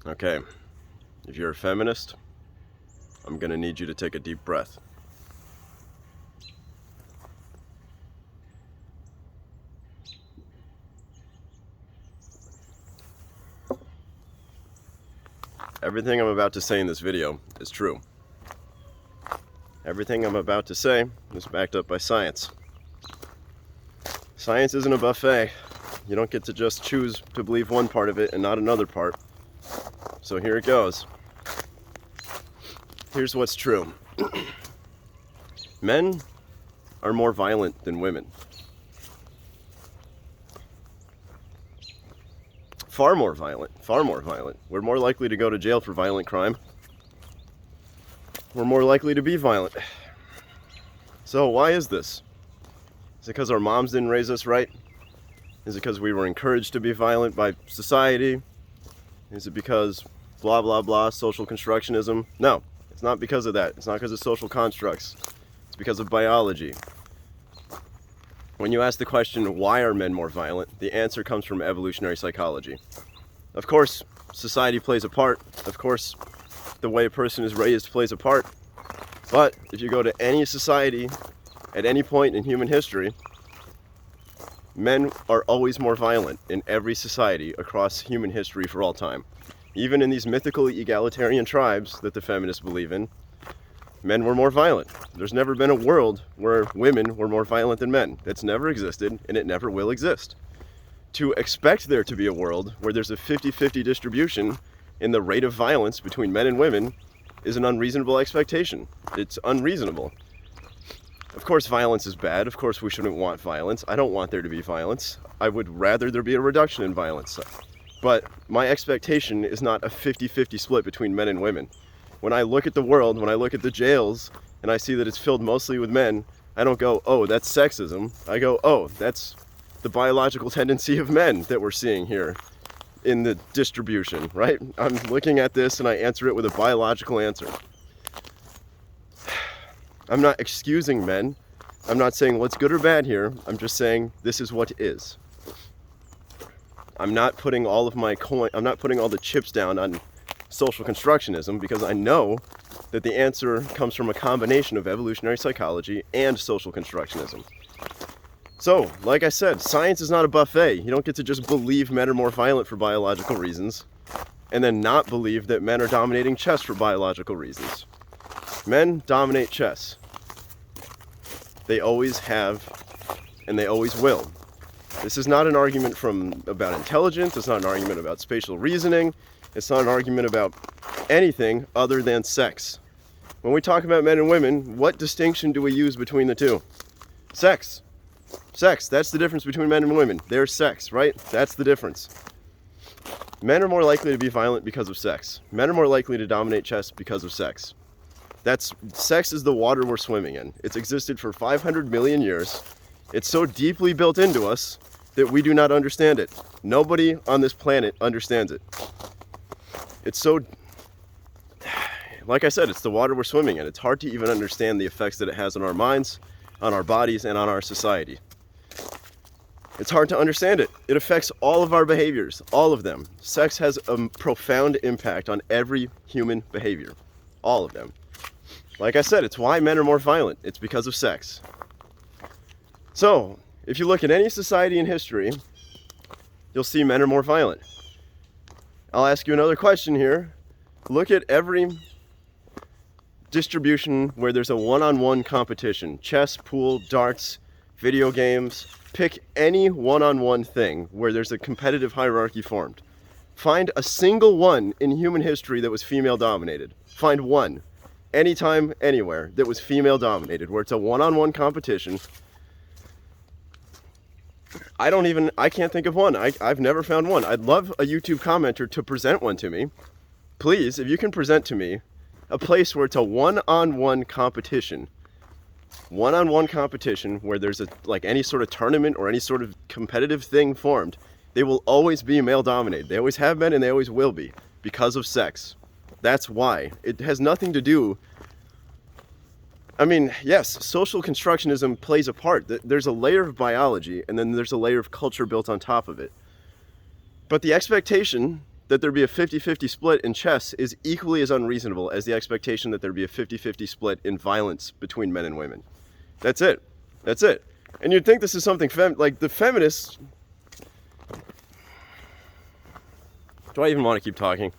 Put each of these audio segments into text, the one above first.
Okay, if you're a feminist, I'm gonna need you to take a deep breath. Everything I'm about to say in this video is true. Everything I'm about to say is backed up by science. Science isn't a buffet. You don't get to just choose to believe one part of it and not another part. So here it goes. Here's what's true. Men are more violent than women. Far more violent. We're more likely to go to jail for violent crime. We're more likely to be violent. So why is this? Is it because our moms didn't raise us right? Is it because we were encouraged to be violent by society? Is it because blah blah blah, social constructionism? No, it's not because of that. It's not because of social constructs. It's because of biology. When you ask the question, why are men more violent? The answer comes from evolutionary psychology. Of course, society plays a part. Of course, the way a person is raised plays a part. But if you go to any society at any point in human history, men are always more violent in every society across human history for all time. Even in these mythical egalitarian tribes that the feminists believe in, men were more violent. There's never been a world where women were more violent than men. That's never existed, and it never will exist. To expect there to be a world where there's a 50-50 distribution in the rate of violence between men and women is an unreasonable expectation. It's unreasonable. Of course violence is bad. Of course we shouldn't want violence. I don't want there to be violence. I would rather there be a reduction in violence. But my expectation is not a 50-50 split between men and women. When I look at the world, when I look at the jails, and I see that it's filled mostly with men, I don't go, oh, that's sexism. I go, oh, that's the biological tendency of men that we're seeing here in the distribution, right? I'm looking at this and I answer it with a biological answer. I'm not excusing men. I'm not saying what's good or bad here. I'm just saying this is what is. I'm not putting all of my I'm not putting all the chips down on social constructionism because I know that the answer comes from a combination of evolutionary psychology and social constructionism. So, like I said, science is not a buffet. You don't get to just believe men are more violent for biological reasons and then not believe that men are dominating chess for biological reasons. Men dominate chess. They always have, and they always will. This is not an argument about intelligence. It's not an argument about spatial reasoning. It's not an argument about anything other than sex. When we talk about men and women, what distinction do we use between the two? Sex. Sex, that's the difference between men and women. There's sex, right? That's the difference. Men are more likely to be violent because of sex. Men are more likely to dominate chess because of sex. Sex is the water we're swimming in. It's existed for 500 million years. It's so deeply built into us that we do not understand it. Nobody on this planet understands it. It's so, like I said, it's the water we're swimming in. It's hard to even understand the effects that it has on our minds, on our bodies, and on our society. It's hard to understand it. It affects all of our behaviors, all of them. Sex has a profound impact on every human behavior, all of them. Like I said, it's why men are more violent. It's because of sex. So, if you look at any society in history, you'll see men are more violent. I'll ask you another question here. Look at every distribution where there's a one-on-one competition. Chess, pool, darts, video games. Pick any one-on-one thing where there's a competitive hierarchy formed. Find a single one in human history that was female-dominated. Find one. Anytime, anywhere, that was female-dominated, where it's a one-on-one competition. I can't think of one. I've never found one. I'd love a YouTube commenter to present one to me. Please, if you can present to me a place where it's a one-on-one competition. One-on-one competition where there's like any sort of tournament or any sort of competitive thing formed. They will always be male-dominated. They always have been and they always will be because of sex. That's why. It has nothing to do. I mean, yes, social constructionism plays a part. There's a layer of biology and then there's a layer of culture built on top of it. But the expectation that there be a 50-50 split in chess is equally as unreasonable as the expectation that there be a 50-50 split in violence between men and women. That's it. That's it. And you'd think this is something like the feminists. Do I even want to keep talking?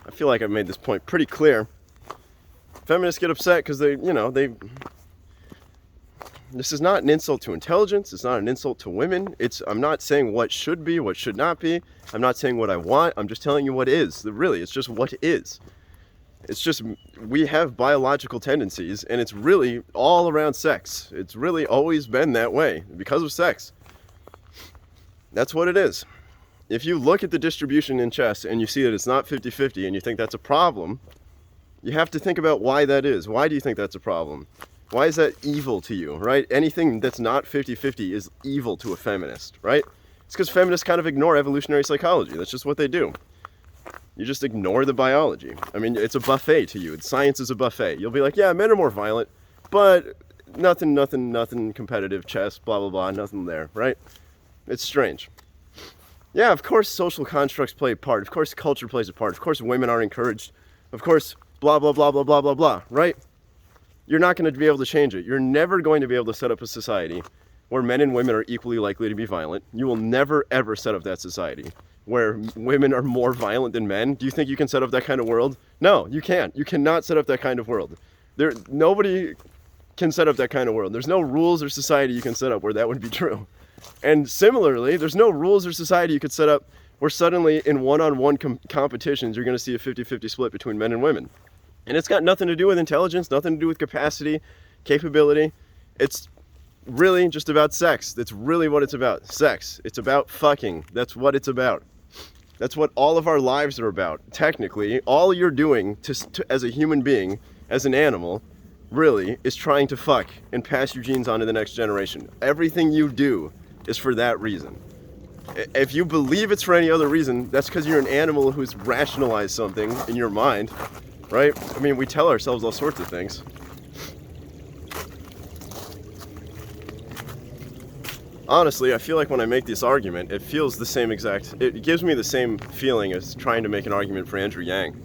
I feel like I've made this point pretty clear. Feminists get upset because this is not an insult to intelligence. It's not an insult to women. I'm not saying what should be, what should not be. I'm not saying what I want. I'm just telling you what is. Really, it's just what is. It's just, we have biological tendencies, and it's really all around sex. It's really always been that way because of sex. That's what it is. If you look at the distribution in chess and you see that it's not 50-50 and you think that's a problem, you have to think about why that is. Why do you think that's a problem? Why is that evil to you, right? Anything that's not 50-50 is evil to a feminist, right? It's because feminists kind of ignore evolutionary psychology. That's just what they do. You just ignore the biology. I mean, it's a buffet to you. Science is a buffet. You'll be like, yeah, men are more violent, but nothing competitive, chess, blah, blah, blah, nothing there, right? It's strange. Yeah, of course social constructs play a part. Of course culture plays a part. Of course women are encouraged. Of course blah, blah, blah, blah, blah, blah, blah, right? You're not going to be able to change it. You're never going to be able to set up a society where men and women are equally likely to be violent. You will never, ever set up that society where women are more violent than men. Do you think you can set up that kind of world? No, you can't. You cannot set up that kind of world. Nobody can set up that kind of world. There's no rules or society you can set up where that would be true. And similarly, there's no rules or society you could set up where suddenly in one-on-one competitions, you're going to see a 50-50 split between men and women. And it's got nothing to do with intelligence, nothing to do with capacity, capability. It's really just about sex. That's really what it's about. Sex. It's about fucking. That's what it's about. That's what all of our lives are about. Technically, all you're doing as a human being, as an animal, really is trying to fuck and pass your genes on to the next generation. Everything you do is for that reason. If you believe it's for any other reason, that's because you're an animal who's rationalized something in your mind, right? I mean, we tell ourselves all sorts of things. Honestly, I feel like when I make this argument, it feels the same it gives me the same feeling as trying to make an argument for Andrew Yang,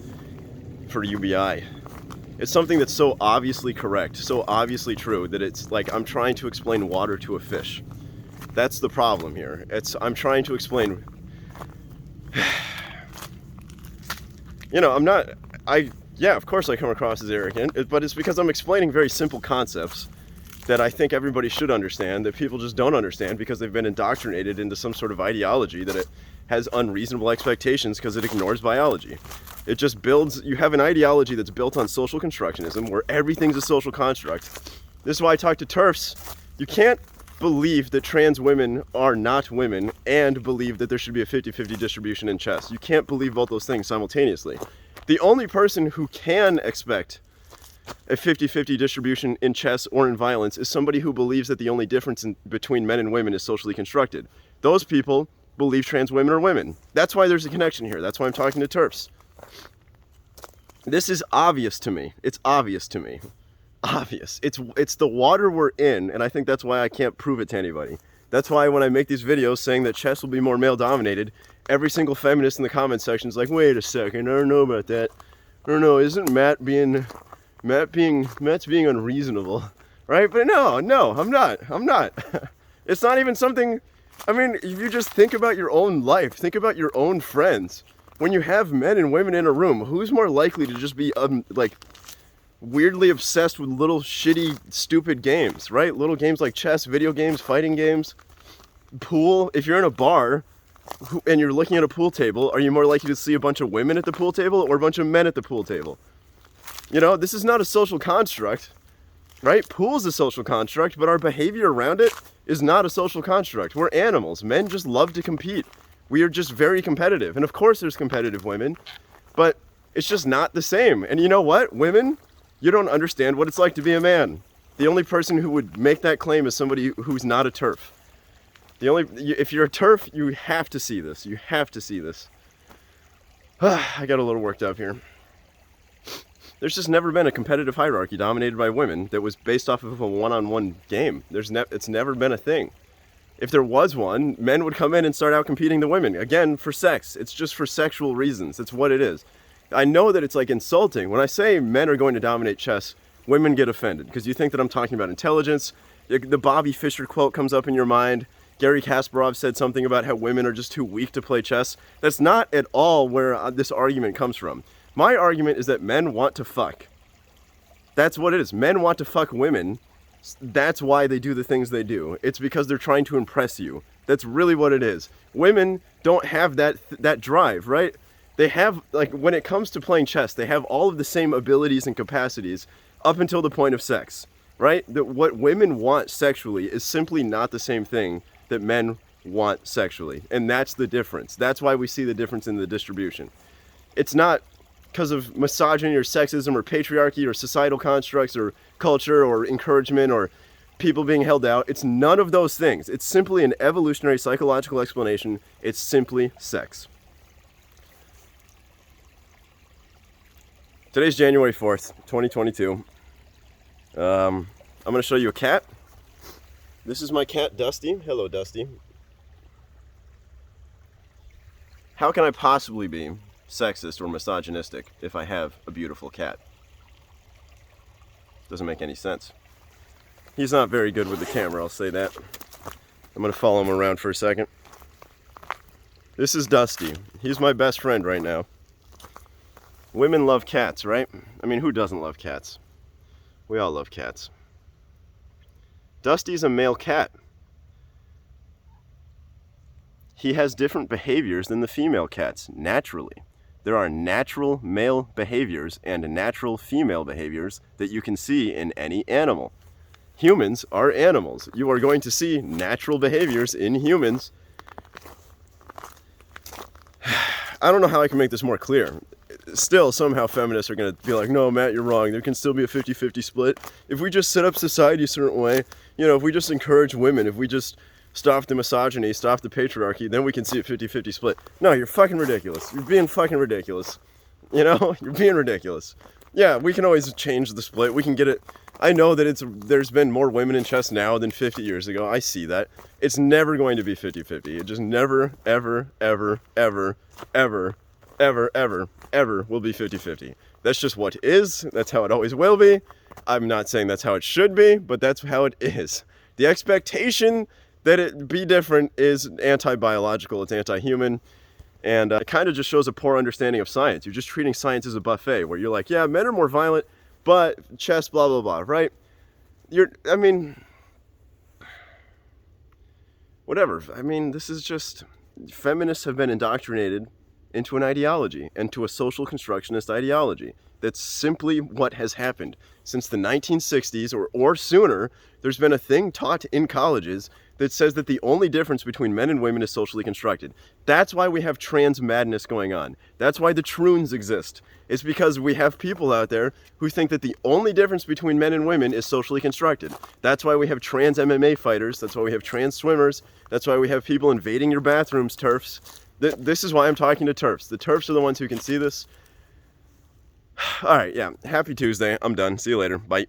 for UBI. It's something that's so obviously correct, so obviously true, that it's like I'm trying to explain water to a fish. That's the problem here. I'm trying to explain, of course I come across as arrogant, but it's because I'm explaining very simple concepts that I think everybody should understand, that people just don't understand because they've been indoctrinated into some sort of ideology that it has unreasonable expectations because it ignores biology. It just you have an ideology that's built on social constructionism where everything's a social construct. This is why I talk to TERFs. You can't believe that trans women are not women and believe that there should be a 50-50 distribution in chess. You can't believe both those things simultaneously. The only person who can expect a 50-50 distribution in chess or in violence is somebody who believes that the only difference between men and women is socially constructed. Those people believe trans women are women. That's why there's a connection here. That's why I'm talking to TERFs. This is obvious to me. It's obvious to me. Obvious. It's the water we're in, and I think that's why I can't prove it to anybody. That's why when I make these videos saying that chess will be more male-dominated, every single feminist in the comment section is like, wait a second, I don't know about that. I don't know, isn't Matt's being unreasonable, right? But no, I'm not. It's not even something, I mean, if you just think about your own life, think about your own friends. When you have men and women in a room, who's more likely to just be weirdly obsessed with little shitty, stupid games, right? Little games like chess, video games, fighting games, pool. If you're in a bar and you're looking at a pool table, are you more likely to see a bunch of women at the pool table or a bunch of men at the pool table? This is not a social construct, right? Pool's a social construct, but our behavior around it is not a social construct. We're animals. Men just love to compete. We are just very competitive. And of course there's competitive women, but it's just not the same. And you know what? Women, you don't understand what it's like to be a man. The only person who would make that claim is somebody who's not a TERF. If you're a TERF, you have to see this. You have to see this. I got a little worked up here. There's just never been a competitive hierarchy dominated by women that was based off of a one-on-one game. It's never been a thing. If there was one, men would come in and start out competing the women. Again, for sex. It's just for sexual reasons. It's what it is. I know that it's like insulting. When I say men are going to dominate chess, women get offended because you think that I'm talking about intelligence. The Bobby Fischer quote comes up in your mind. Gary Kasparov said something about how women are just too weak to play chess. That's not at all where this argument comes from. My argument is that men want to fuck. That's what it is. Men want to fuck women. That's why they do the things they do. It's because they're trying to impress you. That's really what it is. Women don't have that drive, right? They have, like, when it comes to playing chess, they have all of the same abilities and capacities up until the point of sex, right? That what women want sexually is simply not the same thing that men want sexually. And that's the difference. That's why we see the difference in the distribution. It's not because of misogyny or sexism or patriarchy or societal constructs or culture or encouragement or people being held out. It's none of those things. It's simply an evolutionary psychological explanation. It's simply sex. Today's January 4th, 2022. I'm going to show you a cat. This is my cat, Dusty. Hello, Dusty. How can I possibly be sexist or misogynistic if I have a beautiful cat? Doesn't make any sense. He's not very good with the camera, I'll say that. I'm going to follow him around for a second. This is Dusty. He's my best friend right now. Women love cats, right? I mean, who doesn't love cats? We all love cats. Dusty's a male cat. He has different behaviors than the female cats, naturally. There are natural male behaviors and natural female behaviors that you can see in any animal. Humans are animals. You are going to see natural behaviors in humans. I don't know how I can make this more clear. Still, somehow feminists are going to be like, no, Matt, you're wrong. There can still be a 50-50 split. If we just set up society a certain way, you know, if we just encourage women, if we just stop the misogyny, stop the patriarchy, then we can see a 50-50 split. No, you're fucking ridiculous. You're being fucking ridiculous. You know, you're being ridiculous. Yeah, we can always change the split. We can get it. I know that there's been more women in chess now than 50 years ago. I see that. It's never going to be 50-50. It just never, ever, ever, ever, ever, ever, ever, ever will be 50-50. That's just what is. That's how it always will be. I'm not saying that's how it should be, but that's how it is. The expectation that it be different is anti-biological. It's anti-human. And it kind of just shows a poor understanding of science. You're just treating science as a buffet where you're like, yeah, men are more violent, but chess, blah, blah, blah, right? Whatever. I mean, this is just, feminists have been indoctrinated into an ideology and to a social constructionist ideology. That's simply what has happened. Since the 1960s or sooner, there's been a thing taught in colleges that says that the only difference between men and women is socially constructed. That's why we have trans madness going on. That's why the troons exist. It's because we have people out there who think that the only difference between men and women is socially constructed. That's why we have trans MMA fighters. That's why we have trans swimmers. That's why we have people invading your bathrooms, TERFs. This is why I'm talking to TERFs. The TERFs are the ones who can see this. All right, yeah. Happy Tuesday. I'm done. See you later. Bye.